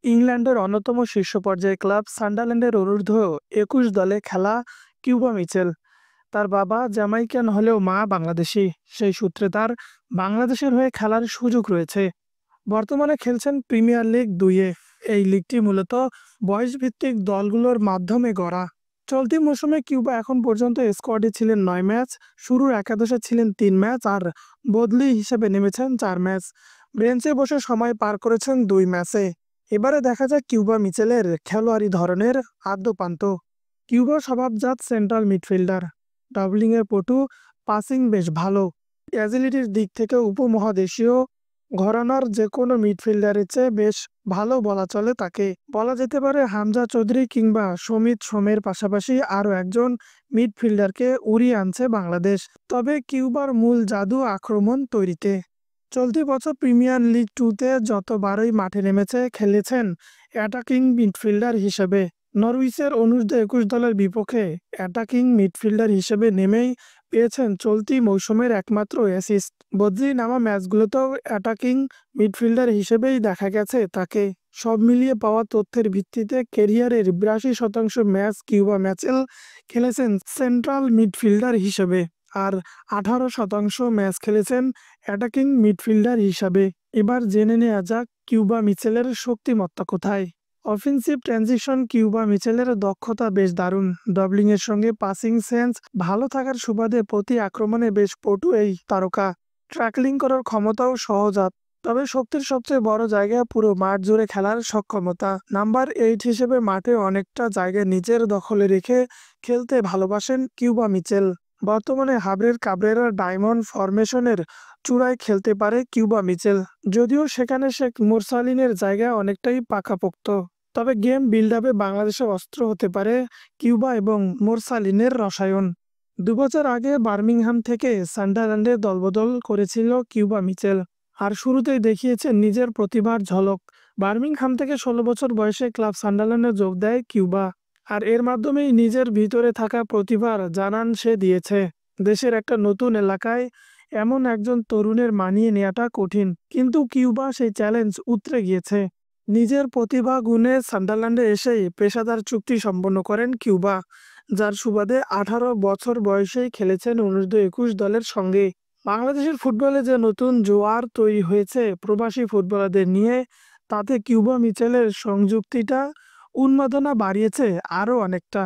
ইংল্যান্ডের অন্যতম শীর্ষ পর্যায়ের ক্লাব সান্ডারল্যান্ডের অনূর্ধ্ব-21 দলে খেলা কিউবা মিচেল। তার বাবা জ্যামাইকান হলেও মা বাংলাদেশি। সেই সূত্রে তার বাংলাদেশের হয়ে খেলার সুযোগ রয়েছে। বর্তমানে খেলছেন প্রিমিয়ার লিগ 2-এ। এই লিগটি মূলত বয়সভিত্তিক দলগুলোর মাধ্যমে গড়া। চলতি মৌসুমে কিউবা এখন পর্যন্ত স্কোয়াডে ছিলেন 9 ম্যাচ, শুরুর একাদশে ছিলেন 3 ম্যাচ আর বদলি হিসেবে নেমেছেন 4 ম্যাচ। বেঞ্চে বসে সময় পার করেছেন 2 ম্যাচে। এবারে দেখা যাক কিউবা মিচেলের খেলোয়াড়ি ধরনের আদ্যোপান্ত। কিউবা স্বভাবজাত সেন্ট্রাল মিডফিল্ডার, ডাবলিংয়ের পটু, পাসিং বেশ ভালো। অ্যাজিলিটির দিক থেকে উপমহাদেশীয় ঘরানার যে কোনো মিডফিল্ডারের চেয়ে বেশ ভালো বলা চলে তাকে। বলা যেতে পারে হামজা চৌধুরী কিংবা সমিত সোমের পাশাপাশি আরও একজন মিডফিল্ডারকে উড়িয়ে আনছে বাংলাদেশ। তবে কিউবার মূল জাদু আক্রমণ তৈরিতে। চলতি বছর প্রিমিয়ার লিগ 2-তে যতবারই মাঠে নেমেছে খেলেছেন অ্যাটাকিং মিডফিল্ডার হিসেবে। নরউইচের অনূর্ধ্ব-21 দলের বিপক্ষে অ্যাটাকিং মিডফিল্ডার হিসেবে নেমেই পেয়েছেন চলতি মৌসুমের একমাত্র অ্যাসিস্ট। বদলি নামা ম্যাচগুলোতেও অ্যাটাকিং মিডফিল্ডার হিসেবেই দেখা গেছে তাকে। সব মিলিয়ে পাওয়া তথ্যের ভিত্তিতে ক্যারিয়ারের 82% ম্যাচ কিউবা মিচেল খেলেছেন সেন্ট্রাল মিডফিল্ডার হিসেবে, আর 18% ম্যাচ খেলেছেন অ্যাটাকিং মিডফিল্ডার হিসাবে। এবার জেনে নেওয়া যাক কিউবা মিচেলের শক্তিমত্তা কোথায়। অফেন্সিভ ট্রানজিশন কিউবা মিচেলের দক্ষতা বেশ দারুণ। ডবলিংয়ের সঙ্গে পাসিং সেন্স ভালো থাকার সুবাদে প্রতি আক্রমণে বেশ পটু এই তারকা। ট্র্যাকলিং করার ক্ষমতাও সহজাত। তবে শক্তির সবচেয়ে বড় জায়গা পুরো মাঠ জুড়ে খেলার সক্ষমতা। নাম্বার 8 হিসেবে মাঠে অনেকটা জায়গা নিজের দখলে রেখে খেলতে ভালোবাসেন কিউবা মিচেল। বর্তমানে হাবরের কাবরেরা ডায়মন্ড ফরমেশনের চূড়ায় খেলতে পারে কিউবা মিচেল, যদিও সেখানে শেখ মুরসালিনের জায়গা অনেকটাই পাকাপোক্ত। তবে গেম বিল্ড আপে বাংলাদেশের অস্ত্র হতে পারে কিউবা এবং মুরসালিনের রসায়ন। 2 বছর আগে বার্মিংহাম থেকে সান্ডারল্যান্ডে দলবদল করেছিল কিউবা মিচেল, আর শুরুতেই দেখিয়েছেন নিজের প্রতিভার ঝলক। বার্মিংহাম থেকে 16 বছর বয়সে ক্লাব সান্ডারল্যান্ডে যোগ দেয় কিউবা, আর এর মাধ্যমেই নিজের ভিতরে থাকা প্রতিভার জানান সে দিয়েছে। দেশের একটা নতুন এলাকায় এমন একজন তরুণের মানিয়ে নেওয়াটা কঠিন, কিন্তু কিউবা সেই চ্যালেঞ্জ উতরে গিয়েছে। নিজের প্রতিভা গুণে সান্ডারল্যান্ডে এসেই পেশাদার চুক্তি সম্পন্ন করেন কিউবা, যার সুবাদে 18 বছর বয়সেই খেলেছেন অনূর্ধ্ব-21 দলের সঙ্গে। বাংলাদেশের ফুটবলে যে নতুন জোয়ার তৈরি হয়েছে প্রবাসী ফুটবলারদের নিয়ে, তাতে কিউবা মিচেলের সংযুক্তিটা উন্মাদনা বাড়িয়েছে আরও অনেকটা।